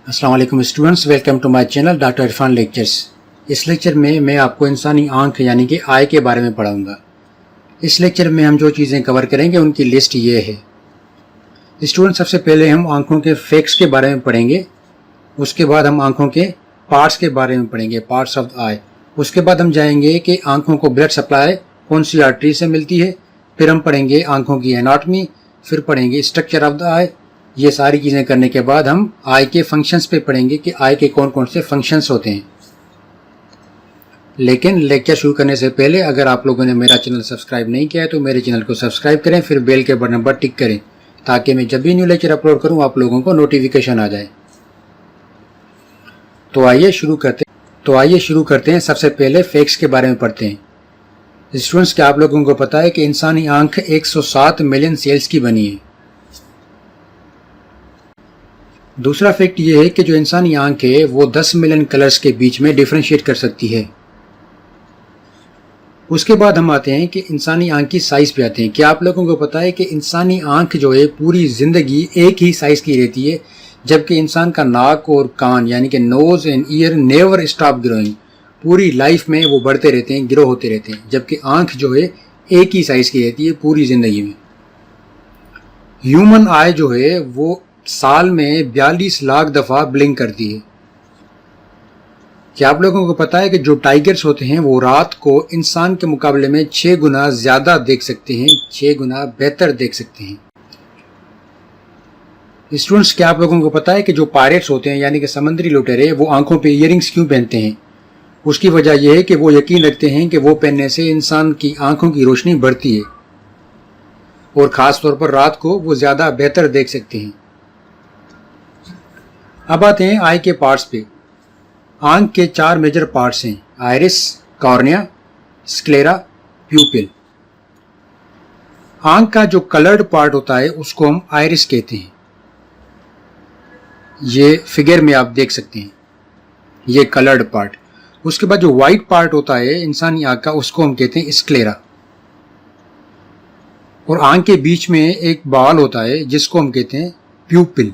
अस्सलाम वालेकुम students, welcome to my channel doctor Irfan lectures. इस लेक्चर में मैं आपको इंसानी आंख यानी कि आई के बारे में पढ़ाऊंगा। इस लेक्चर में हम जो चीज़ें कवर करेंगे उनकी लिस्ट ये है। स्टूडेंट, सबसे पहले हम आंखों के फैक्ट्स के बारे में पढ़ेंगे। उसके बाद हम आंखों के पार्ट्स के बारे में पढ़ेंगे, पार्ट्स ऑफ द आई। उसके बाद हम जाएंगे कि आंखों को ब्लड सप्लाई कौन सी आर्टरी से मिलती है। फिर हम पढ़ेंगे आंखों की एनाटॉमी, फिर पढ़ेंगे स्ट्रक्चर ऑफ द आई। ये सारी चीज़ें करने के बाद हम आई के फंक्शंस पे पढ़ेंगे कि आई के कौन कौन से फंक्शंस होते हैं। लेकिन लेक्चर शुरू करने से पहले अगर आप लोगों ने मेरा चैनल सब्सक्राइब नहीं किया है तो मेरे चैनल को सब्सक्राइब करें, फिर बेल के बटन पर टिक करें ताकि मैं जब भी न्यू लेक्चर अपलोड करूं आप लोगों को नोटिफिकेशन आ जाए। तो आइए शुरू करते हैं। सबसे पहले फैक्ट्स के बारे में पढ़ते हैं। स्टूडेंट्स, क्या आप लोगों को पता है कि इंसानी आंख 107 मिलियन सेल्स की बनी है। दूसरा फैक्ट ये है कि जो इंसानी आंख है वो 10 मिलियन कलर्स के बीच में डिफरेंशिएट कर सकती है। उसके बाद हम आते हैं कि इंसानी आंख की साइज पे आते हैं। क्या आप लोगों को पता है कि इंसानी आंख जो है पूरी जिंदगी एक ही साइज की रहती है, जबकि इंसान का नाक और कान यानी कि nose and ear never stop growing, पूरी लाइफ में वो बढ़ते रहते हैं, ग्रो होते रहते हैं, जबकि आंख जो है एक ही साइज की रहती है पूरी जिंदगी में। ह्यूमन आई जो है वो साल में 42 लाख दफा ब्लिंक करती है। क्या आप लोगों को पता है कि जो टाइगर्स होते हैं वो रात को इंसान के मुकाबले में 6 गुना ज्यादा देख सकते हैं, 6 गुना बेहतर देख सकते हैं। स्टूडेंट्स, क्या आप लोगों को पता है कि जो पायरेट्स होते हैं यानी कि समुद्री लुटेरे वो आंखों पे इयररिंग्स क्यों पहनते हैं? उसकी वजह यह है कि वो यकीन रखते हैं कि वो पहनने से इंसान की आंखों की रोशनी बढ़ती है और खास तौर पर रात को वो ज्यादा बेहतर देख सकते हैं। अब आते हैं आई के पार्ट्स पे। आंख के 4 मेजर पार्ट्स हैं: आइरिस, कॉर्निया, स्क्लेरा, प्यूपिल। आंख का जो कलर्ड पार्ट होता है उसको हम आइरिस कहते हैं। ये फिगर में आप देख सकते हैं, ये कलर्ड पार्ट। उसके बाद जो व्हाइट पार्ट होता है इंसानी आंख का उसको हम कहते हैं स्क्लेरा। और आंख के बीच में एक बॉल होता है जिसको हम कहते हैं प्यूपिल।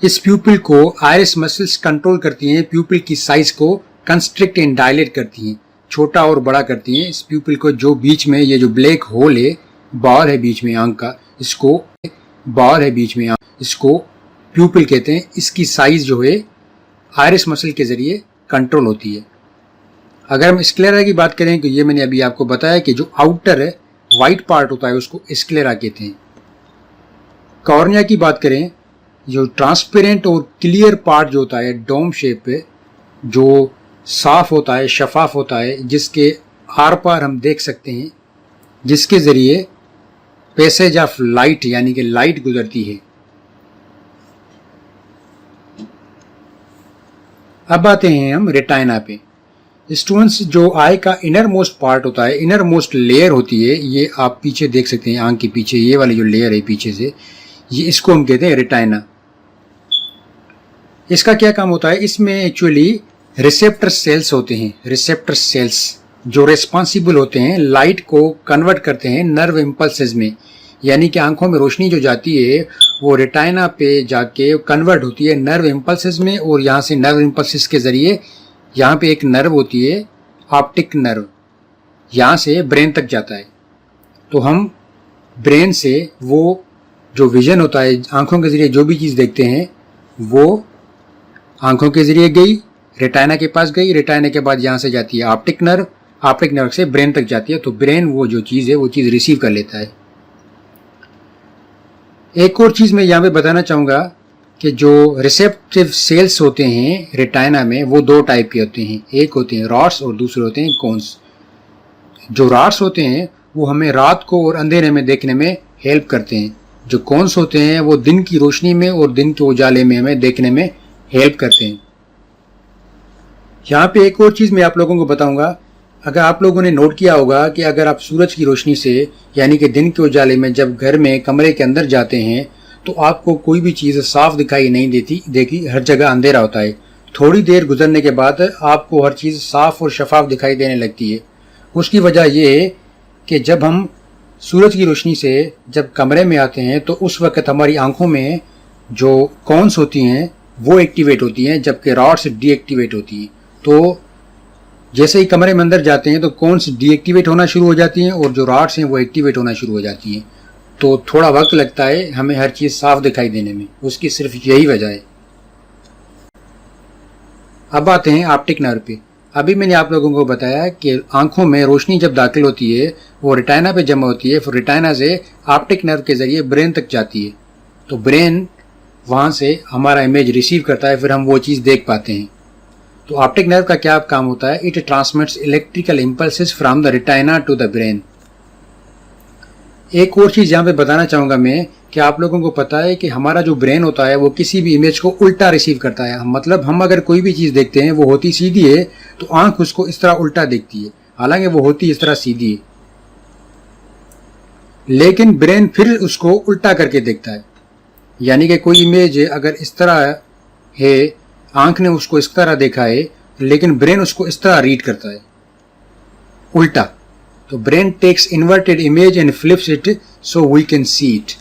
इस प्यूपिल को आइरिस मसल्स कंट्रोल करती हैं, प्यूपिल की साइज को कंस्ट्रिक्ट एंड डायलेट करती हैं, छोटा और बड़ा करती हैं। इस प्यूपिल को जो बीच में ये जो ब्लैक होल है, बॉल है बीच में आंख का, इसको प्यूपिल कहते हैं। इसकी साइज जो है आइरिस मसल के जरिए कंट्रोल होती है। अगर हम स्क्लेरा की बात करें तो ये मैंने अभी आपको बताया कि जो आउटर है व्हाइट पार्ट होता है उसको स्क्लेरा कहते हैं। कॉर्निया की बात करें, जो ट्रांसपेरेंट और क्लियर पार्ट जो होता है डोम शेप पे, जो साफ होता है, शफाफ होता है, जिसके आर पार हम देख सकते हैं, जिसके जरिए पैसेज ऑफ लाइट यानी कि लाइट गुजरती है। अब आते हैं हम रेटाइना पे। स्टूडेंट्स, जो आई का इनर मोस्ट पार्ट होता है, इनर मोस्ट लेयर होती है, ये आप पीछे देख सकते हैं आंख के पीछे, ये वाली जो लेयर है पीछे से, ये इसको हम कहते हैं रेटाइना। इसका क्या काम होता है? इसमें एक्चुअली रिसेप्टर सेल्स होते हैं, रिसेप्टर सेल्स जो रिस्पॉन्सिबल होते हैं लाइट को कन्वर्ट करते हैं नर्व इम्पल्सेस में। यानी कि आंखों में रोशनी जो जाती है वो रेटाइना पे जाके कन्वर्ट होती है नर्व इम्पल्सेस में, और यहाँ से नर्व इम्पल्सेस के जरिए यहाँ पे एक नर्व होती है ऑप्टिक नर्व, यहाँ से ब्रेन तक जाता है। तो हम ब्रेन से वो जो विजन होता है, आंखों के जरिए जो भी चीज़ देखते हैं वो आंखों के जरिए गई, रेटाइना के पास गई, रेटाइना के बाद यहाँ से जाती है ऑप्टिक नर्व, ऑप्टिक नर्व से ब्रेन तक जाती है। तो ब्रेन वो जो चीज़ है वो चीज़ रिसीव कर लेता है। एक और चीज़ मैं यहाँ पे बताना चाहूँगा कि जो रिसेप्टिव सेल्स होते हैं रेटाइना में वो 2 टाइप के होते हैं, एक होते हैं रॉड्स और दूसरे होते हैं कोन्स। जो रॉड्स होते हैं वो हमें रात को और अंधेरे में देखने में हेल्प करते हैं, जो कोन्स होते हैं वो दिन की रोशनी में और दिन के उजाले में हमें देखने में हेल्प करते हैं। यहाँ पे एक और चीज़ मैं आप लोगों को बताऊंगा। अगर आप लोगों ने नोट किया होगा कि अगर आप सूरज की रोशनी से यानी कि दिन के उजाले में जब घर में कमरे के अंदर जाते हैं तो आपको कोई भी चीज़ साफ दिखाई नहीं देती, हर जगह अंधेरा होता है। थोड़ी देर गुजरने के बाद आपको हर चीज़ साफ और शफाफ दिखाई देने लगती है। उसकी वजह यह है कि जब हम सूरज की रोशनी से जब कमरे में आते हैं तो उस वक्त हमारी आंखों में जो कॉन्स होती हैं वो एक्टिवेट होती हैं, जबकि रॉड्स डीएक्टिवेट होती हैं। तो जैसे ही कमरे में अंदर जाते हैं तो कॉन्स डीएक्टिवेट होना शुरू हो जाती हैं और जो रॉड्स हैं वो एक्टिवेट होना शुरू हो जाती हैं। तो थोड़ा वक्त लगता है हमें हर चीज़ साफ दिखाई देने में, उसकी सिर्फ यही वजह है। अब आते हैं ऑप्टिक नर्व पे। अभी मैंने आप लोगों को बताया कि आंखों में रोशनी जब दाखिल होती है वो रेटाइना पे जमा होती है, फिर रेटाइना से ऑप्टिक नर्व के जरिए ब्रेन तक जाती है। तो ब्रेन वहाँ से हमारा इमेज रिसीव करता है, फिर हम वो चीज़ देख पाते हैं। तो ऑप्टिक नर्व का क्या काम होता है? It transmits electrical impulses from the retina to the brain. एक और चीज़ यहाँ पे बताना चाहूँगा मैं कि आप लोगों को पता है कि हमारा जो ब्रेन होता है वो किसी भी इमेज को उल्टा रिसीव करता है। मतलब हम अगर कोई भी चीज़ देखते हैं वो होती सीधी है तो आंख उसको इस तरह उल्टा देखती है, हालांकि वो होती इस तरह सीधी है, लेकिन ब्रेन फिर उसको उल्टा करके देखता है। यानी कि कोई इमेज अगर इस तरह है, आंख ने उसको इस तरह देखा है, लेकिन ब्रेन उसको इस तरह रीड करता है उल्टा। तो brain takes inverted image and flips it so we can see it.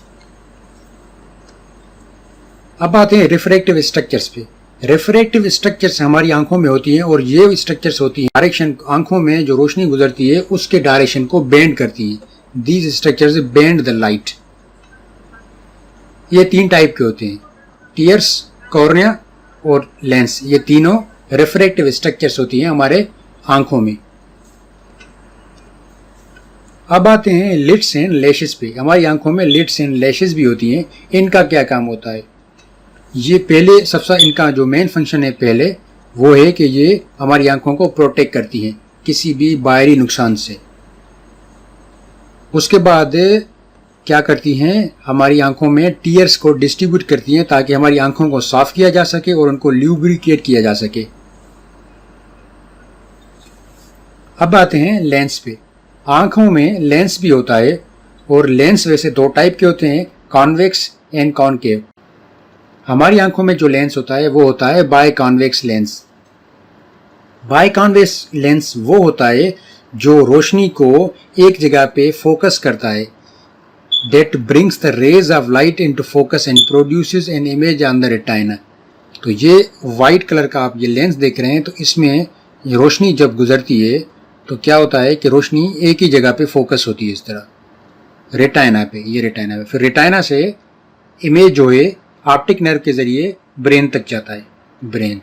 अब आते हैं रिफ्रैक्टिव स्ट्रक्चर्स पे। रिफ्रैक्टिव स्ट्रक्चर्स हमारी आंखों में होती हैं और ये स्ट्रक्चर्स होती हैं डायरेक्शन, आंखों में जो रोशनी गुजरती है उसके डायरेक्शन को बेंड करती हैं। These structures bend the light. ये 3 टाइप के होते हैं, टीयर्स, कॉर्निया और लेंस। ये तीनों रिफ्रैक्टिव स्ट्रक्चर्स होती हैं हमारे आंखों में। अब आते हैं लिड्स एंड लैशेस पे। हमारी आंखों में लिड्स एंड लैशेस भी होती हैं। इनका क्या काम होता है? ये पहले सबसे इनका जो मेन फंक्शन है पहले वो है कि ये हमारी आंखों को प्रोटेक्ट करती हैं किसी भी बाहरी नुकसान से। उसके बाद क्या करती हैं? हमारी आंखों में टीयर्स को डिस्ट्रीब्यूट करती हैं ताकि हमारी आंखों को साफ किया जा सके और उनको ल्यूब्रिकेट किया जा सके। अब आते हैं लेंस पे। आंखों में लेंस भी होता है और लेंस वैसे 2 टाइप के होते हैं, कॉन्वेक्स एंड कॉनकेव। हमारी आंखों में जो लेंस होता है वो होता है biconvex lens. Biconvex lens वो होता है जो रोशनी को एक जगह पे फोकस करता है, that brings the rays of light into focus and produces an image on the retina। तो ये वाइट कलर का आप ये लेंस देख रहे हैं, तो इसमें रोशनी जब गुजरती है तो क्या होता है कि रोशनी एक ही जगह पे फोकस होती है इस तरह रेटाइना पे, ये रेटाइना पे। फिर रेटाइना से इमेज जो है ऑप्टिक नर्व के जरिए ब्रेन तक जाता है, ब्रेन।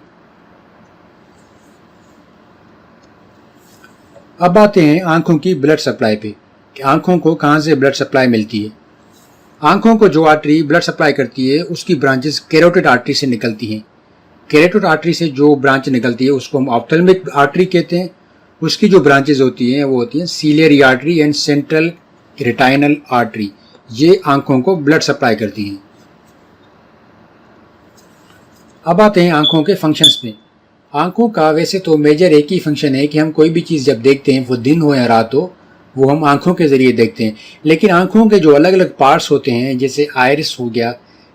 अब आते हैं आंखों की ब्लड सप्लाई पे कि आंखों को कहाँ से ब्लड सप्लाई मिलती है। आंखों को जो आर्टरी ब्लड सप्लाई करती है उसकी ब्रांचेस कैरोटिड आर्टरी से निकलती हैं। कैरोटिड आर्टरी से जो ब्रांच निकलती है उसको हम ऑप्थेल्मिक आर्टरी कहते हैं। उसकी जो ब्रांचेज होती हैं वो होती हैं ciliary artery and central retinal artery. ये आंखों को ब्लड सप्लाई करती हैं। अब आते हैं आंखों के फंक्शंस में। आंखों का वैसे तो मेजर एक ही फंक्शन है कि हम कोई भी चीज़ जब देखते हैं, वो दिन हो या रात हो, वो हम आंखों के ज़रिए देखते हैं। लेकिन आंखों के जो अलग अलग पार्ट्स होते हैं, जैसे आयरिस हो गया,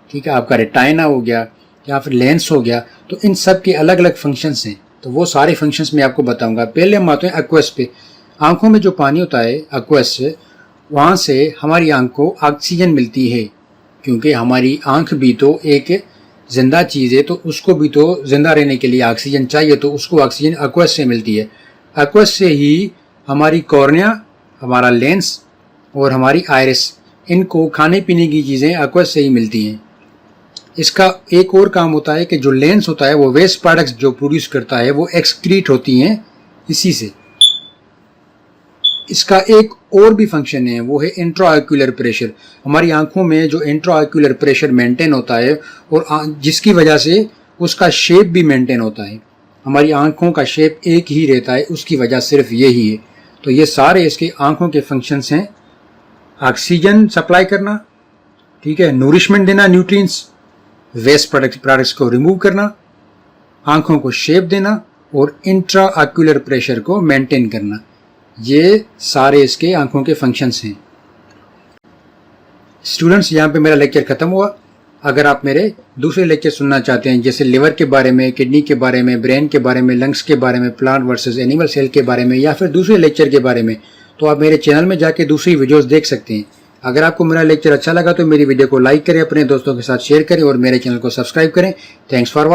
ठीक है, आपका रेटाइना हो गया या फिर लेंस हो गया, तो इन सब के अलग अलग फंक्शंस हैं। तो वो सारे फंक्शंस मैं आपको बताऊंगा। पहले हम आते हैं एक्वस पे। आंखों में जो पानी होता है एक्वस से, वहाँ से हमारी आंख को ऑक्सीजन मिलती है, क्योंकि हमारी आंख भी तो एक जिंदा चीज़ है, तो उसको भी तो जिंदा रहने के लिए ऑक्सीजन चाहिए, तो उसको ऑक्सीजन एक्वस से मिलती है। एक्वस से ही हमारी कॉर्निया, हमारा लेंस और हमारी आयरिस, इनको खाने पीने की चीज़ें एक्वस से ही मिलती हैं। इसका एक और काम होता है कि जो लेंस होता है वो वेस्ट प्रोडक्ट्स जो प्रोड्यूस करता है वो एक्सक्रीट होती हैं इसी से। इसका एक और भी फंक्शन है, वो है इंट्राऑक्यूलर प्रेशर। हमारी आंखों में जो इंट्राऑक्यूलर प्रेशर मेंटेन होता है और जिसकी वजह से उसका शेप भी मेंटेन होता है। हमारी आंखों का शेप एक ही रहता है, उसकी वजह सिर्फ यही है। तो ये सारे इसके आंखों के फंक्शंस हैं। ऑक्सीजन सप्लाई करना, ठीक है, नूरिशमेंट देना, न्यूट्रिएंट्स, वेस्ट प्रोडक्ट्स को रिमूव करना, आंखों को शेप देना और इंट्राऑक्यूलर प्रेशर को मेंटेन करना। ये सारे इसके आंखों के फंक्शंस हैं। स्टूडेंट्स, यहाँ पे मेरा लेक्चर ख़त्म हुआ। अगर आप मेरे दूसरे लेक्चर सुनना चाहते हैं, जैसे लिवर के बारे में, किडनी के बारे में, ब्रेन के बारे में, लंग्स के बारे में, प्लांट वर्सेस एनिमल सेल के बारे में, या फिर दूसरे लेक्चर के बारे में, तो आप मेरे चैनल में जाके दूसरी वीडियोस देख सकते हैं। अगर आपको मेरा लेक्चर अच्छा लगा तो मेरी वीडियो को लाइक करें, अपने दोस्तों के साथ शेयर करें और मेरे चैनल को सब्सक्राइब करें। Thanks for watching.